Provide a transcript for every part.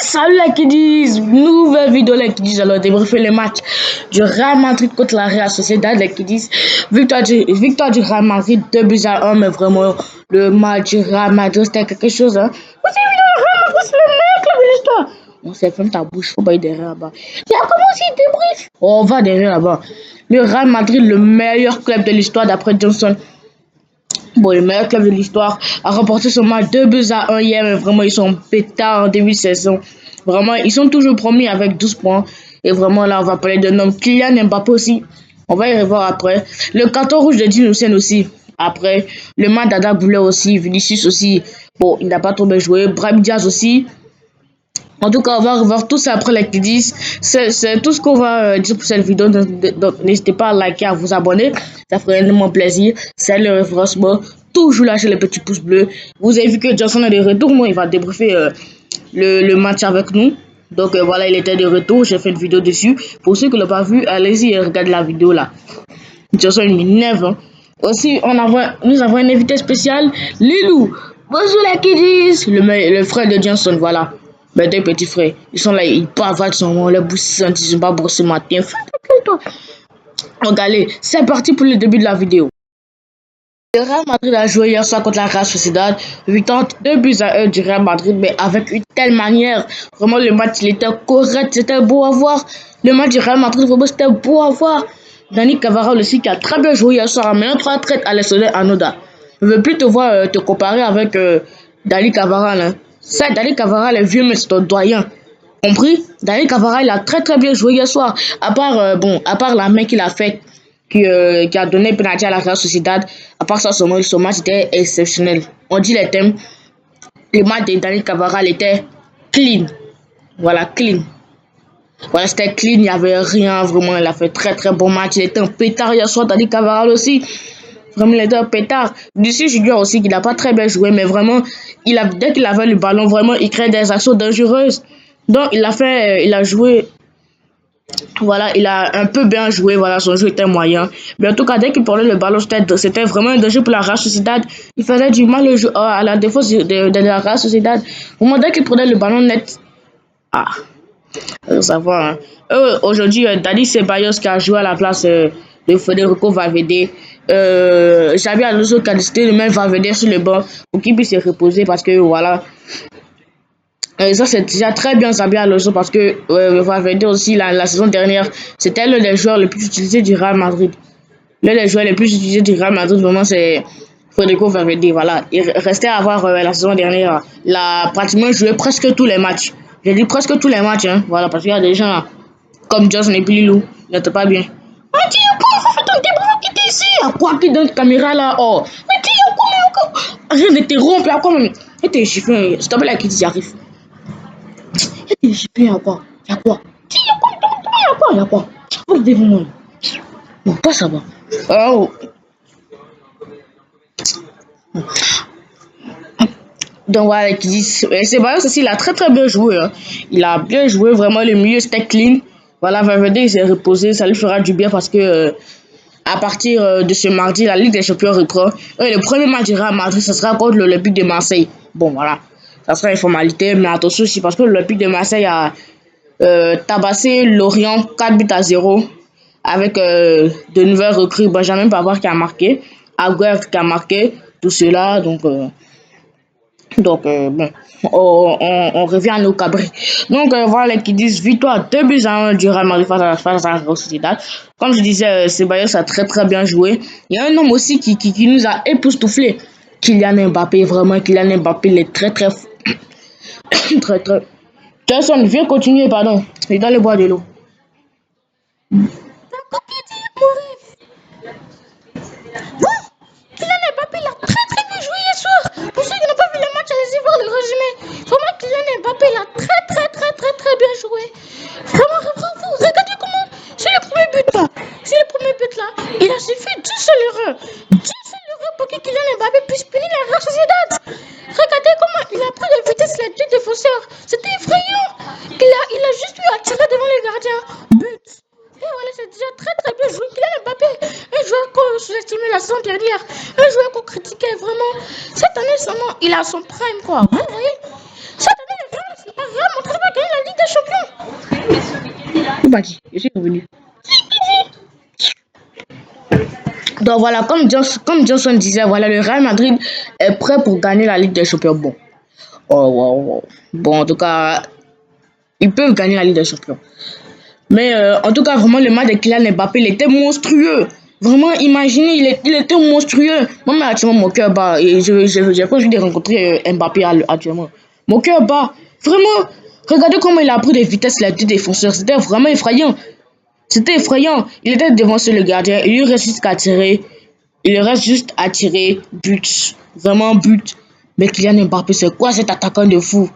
Salut les kiddies, nouvelle vidéo les kiddies, alors débriefer le match du Real Madrid contre la Real Sociedad les kiddies. Victoire du Real Madrid 2-1, mais vraiment le match du Real Madrid c'était quelque chose hein. Vous avez vu le Real Madrid, c'est le meilleur club de l'histoire. On s'est ferme ta bouche, faut pas aller derrière là-bas. Tu as commencé à débrief. On va derrière là-bas. Le Real Madrid, le meilleur club de l'histoire d'après Johnson. Bon, le meilleur club de l'histoire a remporté ce match 2-1 hier, mais vraiment, ils sont pétards en début de saison. Vraiment, ils sont toujours premiers avec 12 points. Et vraiment, là, on va parler d'un homme, Kylian Mbappé aussi. On va y revoir après. Le carton rouge de Dean Hussein aussi. Après, le match d'Ada Boulet aussi. Vinicius aussi. Bon, il n'a pas trop bien joué. Brahim Diaz aussi. En tout cas, on va revoir tout ça après les kiddies. C'est tout ce qu'on va dire pour cette vidéo. Donc, n'hésitez pas à liker, à vous abonner. Ça ferait énormément plaisir. C'est le référencement. Toujours lâcher les petits pouces bleus. Vous avez vu que Johnson est de retour. Moi, il va débriefer le match avec nous. Donc, voilà, il était de retour. J'ai fait une vidéo dessus. Pour ceux qui ne l'ont pas vu, allez-y et regardez la vidéo là. Johnson, il m'énerve. Hein. Aussi, nous avons un invité spécial, Lilou. Bonjour les kiddies. Le frère de Johnson, voilà. Ben, deux petits frères. Ils sont là, ils parlent son les bouches ils sont pas brossés matin. Toi. Donc, allez, c'est parti pour le début de la vidéo. Le Real Madrid a joué hier soir contre la Real Sociedad. Victoire 2-1 du Real Madrid, mais avec une telle manière. Vraiment, le match, il était correct, c'était beau à voir. Le match du Real Madrid, vraiment, c'était beau à voir. Dani Cavara aussi, qui a très bien joué hier soir, a meilleur 3 traite à l'Estonien Anoda. Je ne veux plus te voir te comparer avec Dani Cavara. Là. Ça, Dani Cavara, le vieux, mais c'est un doyen. Compris? Dani Cavara, il a très bien joué hier soir. À part la main qu'il a faite. Qui a donné penalty à la Real Sociedad. À part ça, son match était exceptionnel. On dit les thèmes. Le match de Dani Cavara était clean. Voilà, clean. Voilà, c'était clean, il n'y avait rien vraiment. Il a fait très bon match. Il était un pétard hier soir, Dani Cavara aussi. Vraiment, il était un pétard. D'ici, je dis aussi qu'il n'a pas très bien joué, mais vraiment, dès qu'il avait le ballon, vraiment, il créait des actions dangereuses. Donc, il a joué. Voilà, il a un peu bien joué, voilà, son jeu était moyen. Mais en tout cas, dès qu'il prenait le ballon, c'était vraiment un danger pour la Real Sociedad. Il faisait du mal à la défense de la Real Sociedad. Au moment dès qu'il prenait le ballon net, ça va. Hein. Aujourd'hui, Dani Ceballos qui a joué à la place de Federico Valverde. Xabi Alonso qui a décidé de mettre Valverde sur le banc pour qu'il puisse se reposer parce que voilà. Ça, c'est déjà très bien Xabi Alonso parce que Valverde aussi, la saison dernière, c'était l'un des joueurs les plus utilisés du Real Madrid. L'un des joueurs les plus utilisés du Real Madrid, vraiment, c'est Federico Valverde. Voilà. Il restait à voir la saison dernière. Il a pratiquement joué presque tous les matchs. J'ai dit presque tous les matchs. Hein. Voilà, parce qu'il y a des gens comme Johnson et Lilou. Il n'était pas bien. Mais dis encore, fais ton débrief qui était ici. À quoi qui donne caméra là? Oh. Mais dis encore. Rien ne te rompt. À quoi même? Et t'es chiffré. S'il te plaît, qui t'y arrive. Et j'ai payé à quoi? Y'a quoi? Y'a quoi? Vous devez moi. Bon, pas ça va. Oh. Donc voilà, qui dit Ceballos aussi, il a très bien joué. Hein. Il a bien joué, vraiment le milieu c'était clean. Voilà, Valverde il s'est reposé, ça lui fera du bien parce que à partir de ce mardi, la Ligue des Champions reprend. Et le premier match du Real Madrid, ce sera contre l'Olympique de Marseille. Bon voilà, ça sera une formalité, mais attention aussi parce que l'Olympique de Marseille a tabassé Lorient 4-0 avec de nouvelles recrues. Benjamin Pavard qui a marqué, Agüero qui a marqué, tout cela. Donc bon, on revient à nos cabris. Donc voilà qui disent victoire 2-1 du Real Madrid face à la Real Sociedad. Comme je disais, Ceballos a très bien joué. Il y a un homme aussi qui nous a époustouflé. Kylian Mbappé, vraiment Kylian Mbappé, il est très très. Jason, viens continuer, pardon. Il doit aller boire de l'eau. Kylian Mbappé, il a très bien joué hier soir. Pour ceux qui n'ont pas vu le match, allez-y voir le résumé. Vraiment, Kylian Mbappé, il a très bien joué. Vraiment, vous regardez comment. C'est le premier but là. Il a suffi d'une seule erreur. Pour que Kylian Mbappé puisse punir la Real Sociedad. Regardez comment il a pris de vitesse les deux défenseurs. C'était effrayant. Il a juste pu attirer devant les gardiens. But. Et voilà, c'est déjà très bien joué. Kylian Mbappé, un joueur qu'on sous-estimait la saison dernière, un joueur qu'on critiquait vraiment. Cette année seulement, il a son prime quoi. Vous voyez? Cette année, parti. Je suis revenu. Donc voilà, comme Johnson disait, voilà, le Real Madrid est prêt pour gagner la Ligue des Champions. Bon, bon, en tout cas, ils peuvent gagner la Ligue des Champions. Mais en tout cas, vraiment, le match de Kylian Mbappé, il était monstrueux. Vraiment, imaginez, il était monstrueux. Moi, mais actuellement, mon cœur bat. Et j'ai pas envie de rencontrer Mbappé actuellement. Mon cœur bat. Vraiment, regardez comment il a pris de vitesse les deux défenseurs. C'était vraiment effrayant. C'était effrayant. Il était devant sur le gardien. Il lui reste juste qu'à tirer. Il reste juste à tirer. But. Vraiment but. Mais Kylian Mbappé, c'est quoi cet attaquant de fou?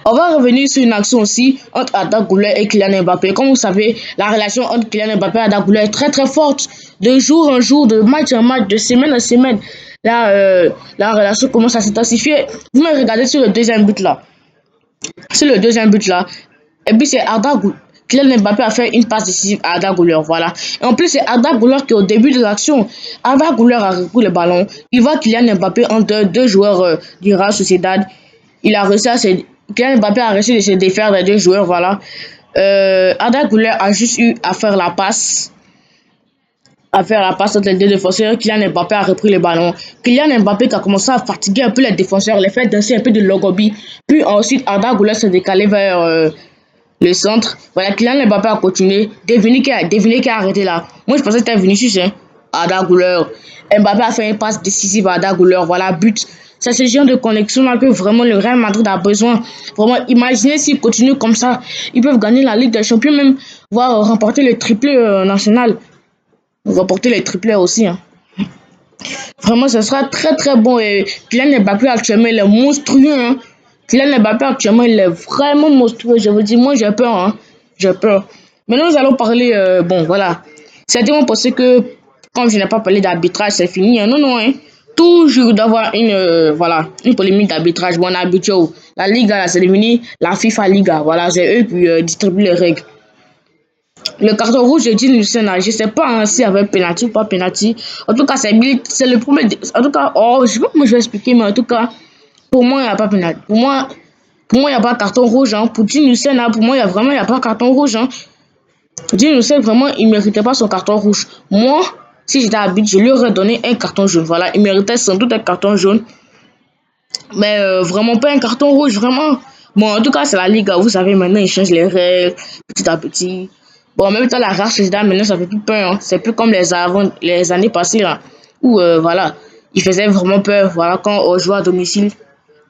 On va revenir sur une action aussi entre Arda Güler et Kylian Mbappé. Comme vous savez, la relation entre Kylian Mbappé et Arda Güler est très très forte. De jour en jour, de match en match, de semaine en semaine. Là, la relation commence à s'intensifier. Vous me regardez sur le deuxième but là. Sur le deuxième but là. Et puis c'est Arda Güler. Kylian Mbappé a fait une passe décisive à Arda Güler, voilà. Et en plus, c'est Arda Güler qui, au début de l'action, Arda Güler a repris le ballon. Il voit Kylian Mbappé entre deux joueurs du Real Sociedad. Il a réussi à se... Kylian Mbappé a réussi à se défaire des deux joueurs, voilà. Arda Güler a juste eu à faire la passe. Entre les deux défenseurs. Kylian Mbappé a repris le ballon. Kylian Mbappé qui a commencé à fatiguer un peu les défenseurs, les faire danser un peu de logobi. Puis ensuite, Arda Güler s'est décalé vers... le centre. Voilà, Kylian Mbappé a continué. Devinez qui a arrêté là. Moi, je pensais que c'était Vinicius, hein. Arda Güler. Mbappé a fait une passe décisive à Arda Güler. Voilà, but. C'est ce genre de connexion là que vraiment le Real Madrid a besoin. Vraiment, imaginez s'ils continuent comme ça. Ils peuvent gagner la Ligue des Champions, même voire remporter le triplé national. Remporter les triplés aussi, hein. Vraiment, ce sera très très bon. Et Kylian Mbappé actuellement, il est monstrueux, hein. Kylian Mbappé actuellement, il est vraiment monstrueux. Je vous dis, moi j'ai peur, hein. J'ai peur. Maintenant, nous allons parler, bon, voilà. Certains vont penser que, comme je n'ai pas parlé d'arbitrage, c'est fini, hein. Non, non, hein. Toujours d'avoir voilà, une polémique d'arbitrage. Bon, on a habitué. La Liga, là, c'est devenu la FIFA Liga. Voilà, c'est eux qui distribuent les règles. Le carton rouge de Dean Lucena, je ne sais pas hein, s'il y avait penalty ou pas penalty. En tout cas, c'est le premier. En tout cas, je ne sais pas comment je vais expliquer, mais en tout cas, pour moi, il n'y a pas penalty. Pour moi, il n'y a pas carton rouge. Hein. Pour Dean Lucena, pour moi, il n'y a pas carton rouge. Hein. Dean Lucena, vraiment, il ne méritait pas son carton rouge. Moi, si j'étais arbitre, je lui aurais donné un carton jaune. Voilà, il méritait sans doute un carton jaune. Mais vraiment pas un carton rouge, vraiment. Bon, en tout cas, c'est la Ligue. Vous savez, maintenant, ils changent les règles petit à petit. Bon, en même temps, la race Sociedad, maintenant, ça fait plus peur. Hein. C'est plus comme les années passées, là. Où, voilà, ils faisaient vraiment peur. Voilà, quand on jouait à domicile.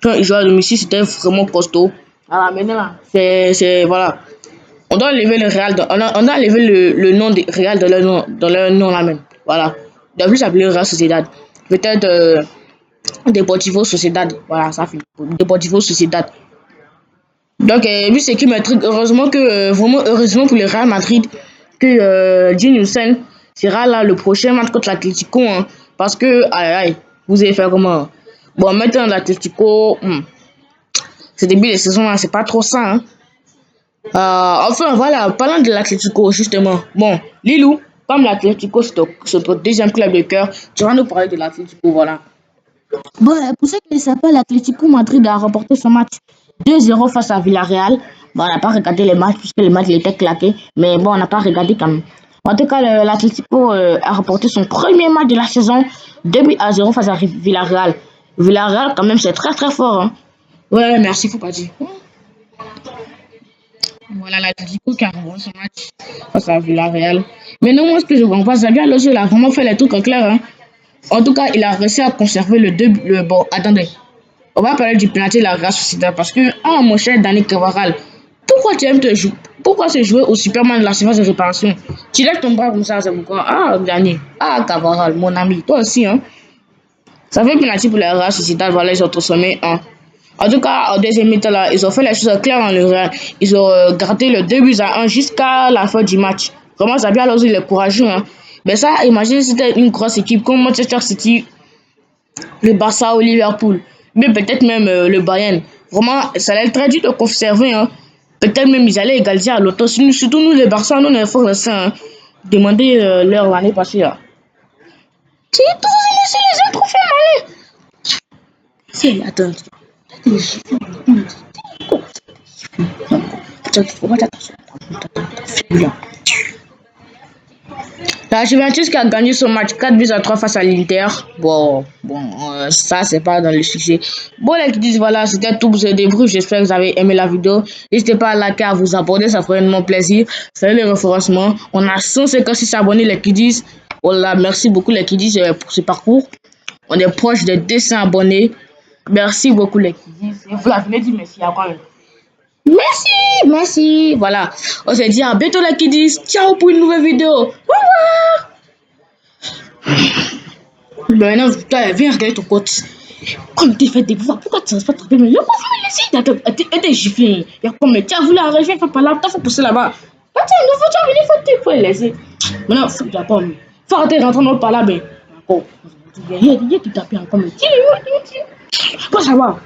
Quand ils jouaient à domicile, c'était vraiment costaud. Voilà, maintenant, là, voilà. On doit enlever le Real, on doit enlever le nom de Real dans leur nom, là même. Voilà. On doit plus s'appeler Real Sociedad. Peut-être... Deportivo Sociedad, voilà, ça finit. Deportivo Sociedad. Donc, lui, c'est qui m'intrigue. Heureusement que, vraiment, heureusement pour le Real Madrid, que Dean Lucena sera là le prochain match contre l'Atlético. Hein, parce que, aïe, vous allez faire comment? Bon, maintenant, l'Atlético, ce début de saison là, c'est pas trop ça. Hein. Enfin, voilà, parlant de l'Atlético, justement. Bon, Lilou, comme l'Atlético, c'est ton deuxième club de cœur, tu vas nous parler de l'Atlético, voilà. Bon, pour ceux qui ne savent pas, l'Atlético Madrid a remporté son match 2-0 face à Villarreal. Bon, on n'a pas regardé les matchs puisque le match était claqué. Mais bon, on n'a pas regardé quand même. En tout cas, l'Atlético a remporté son premier match de la saison 2-0 face à Villarreal. Villarreal, quand même, c'est très très fort. Hein. Ouais, merci, faut pas dire. Voilà, l'Atlético qui a remporté son match face à Villarreal. Mais non, moi, ce que je comprends pas, Xabi Alonso, il a vraiment fait les trucs en clair. Hein. En tout cas, il a réussi à conserver bon, attendez. On va parler du penalty de la Real Sociedad parce que, mon cher Dani Carvajal, pourquoi tu aimes te jouer? Pourquoi se jouer au Superman de la surface de réparation? Tu lèves ton bras comme ça, c'est pourquoi? Dani. Carvajal, mon ami. Toi aussi, hein. Ça fait penalty pour la Real Sociedad, voilà, ils ont transformé en. En tout cas, au deuxième mi-temps, là, ils ont fait les choses claires dans le Real. Ils ont gardé le 2-1 jusqu'à la fin du match. Vraiment, ça bien alors il est courageux, hein. Mais ça, imagine si c'était une grosse équipe comme Manchester City, le Barça ou Liverpool, mais peut-être même le Bayern. Vraiment, ça allait être très dur de conserver. Hein. Peut-être même ils allaient égaliser à l'auto. Surtout nous, les Barça, nous, on est forts de ça. Hein. Demandez leur l'année passée. Là. C'est tous les autres trophées malais. C'est, attends. Faut pas attention. Bien. La Juventus qui a gagné son match 4-3 face à l'Inter. Ça c'est pas dans le succès. Bon, les qui disent voilà, c'était tout pour ce débrief. J'espère que vous avez aimé la vidéo. N'hésitez pas à liker, à vous abonner, ça ferait énormément plaisir. Faites le référencement. On a 156 abonnés, les qui disent. Voilà, merci beaucoup, les qui disent pour ce parcours. On est proche de 200 abonnés. Merci beaucoup, les qui disent. Et vous venez dire merci à quoi? Merci. Voilà. On se dit à bientôt, les qui disent. Ciao pour une nouvelle vidéo. Au revoir. Maintenant, toi, viens regarder ton côté. Comme t'es fait des pouvoirs, pourquoi tu ne pas tromper? Mais le pauvre, laissez, t'es giflé. Il y a comme, tiens, vous la région, faut pas là, faut pousser là-bas. Attends, il faut venir, faut te laisser. Maintenant, faut que j'apprenne. Faut arrêter rentrer par là, mais encore. Il y a qui tapent encore, mais tiens, quoi ça va?